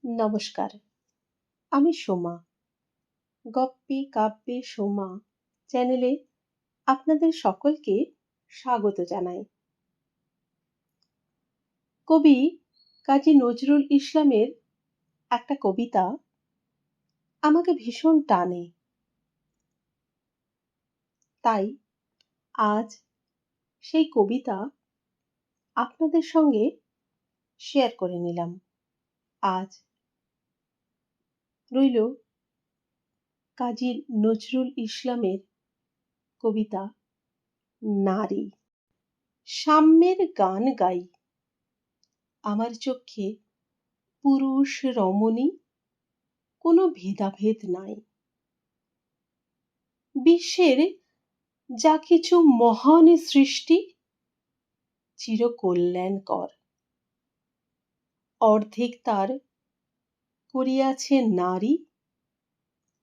নমস্কার, আমি সোমা। গপ্পে কাব্যে সোমা চ্যানেলে আপনাদের সকলকে স্বাগত জানাই। কবি কাজী নজরুল ইসলামের একটা কবিতা আমাকে ভীষণ টানে। তাই আজ সেই কবিতা আপনাদের সঙ্গে শেয়ার করে নিলাম। আজ রইল কাজী নজরুল ইসলামের কবিতা নারী। সাম্যের গান গাই, আমার চক্ষে পুরুষ রমণী কোনো ভেদাভেদ নাই। বিশ্বের যা কিছু মহান সৃষ্টি চিরকল্যাণকর, অর্ধেক তার করিয়াছে নারী,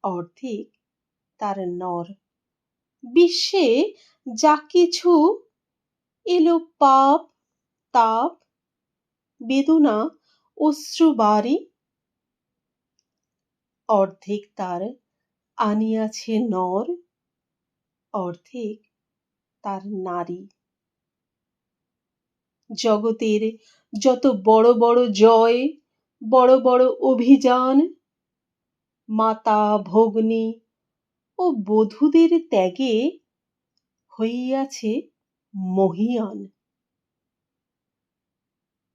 অর্ধেক তার নর। বিশ্বে যা কিছু এলো পাপ তাপ বেদনা অশ্রুবারি, অর্ধেক তার আনিয়াছে নর, অর্ধেক তার নারী। জগতের যত বড় বড় জয়, বড় বড় অভিযান, মাতা ভগ্নী ও বধূদের ত্যাগে হইয়াছে মহীয়ান।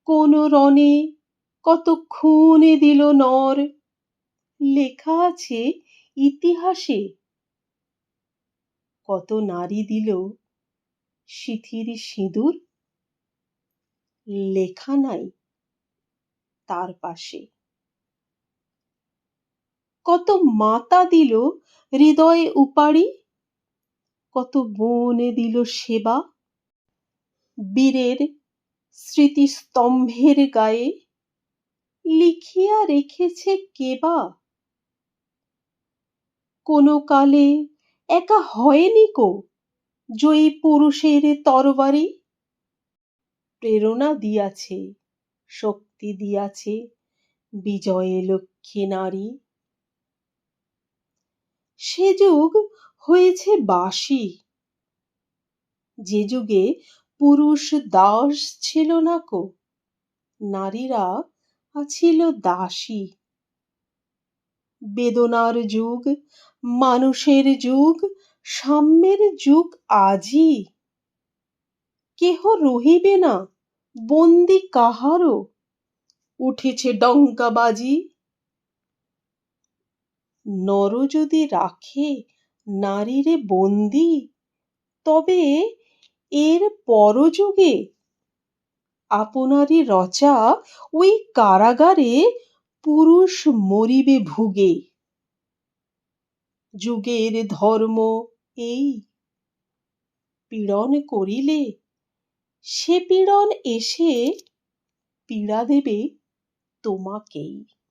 কোন রণে কত খুনে দিল নর, লেখা আছে ইতিহাসে। কত নারী দিল সিথির সিঁদুর, লেখা নাই তার পাশে। কত মাতা দিল হৃদয়ে উপাড়ি, কত বোন দিল সেবা। বীরের স্মৃতিস্তম্ভের গায়ে লিখিয়া রেখেছে কেবা। কোন কালে একা হয়নি কো জয়ী পুরুষের তরবারি। প্রেরণা দিয়াছে, শক্তি দিয়াছে বিজয়ে লক্ষ্মী নারী। সে যুগ হয়েছে বাসি, যে যুগে পুরুষ দাস ছিল না কো, নারীরা ছিল দাসী। বেদনার যুগ, মানুষের যুগ, সাম্যের যুগ আজই। কেহ রহিবে না বন্দি কাহারও, উঠেছে ডঙ্কা বাজি। নর যদি রাখে নারীরে বন্দি, তবে এর পরযুগে আপনারই রচা ওই কারাগারে পুরুষ মরিবে ভুগে। যুগের ধর্ম এই, পীড়ন করিলে সে পীড়ন এসে পীড়া দেবে তোমাকেই।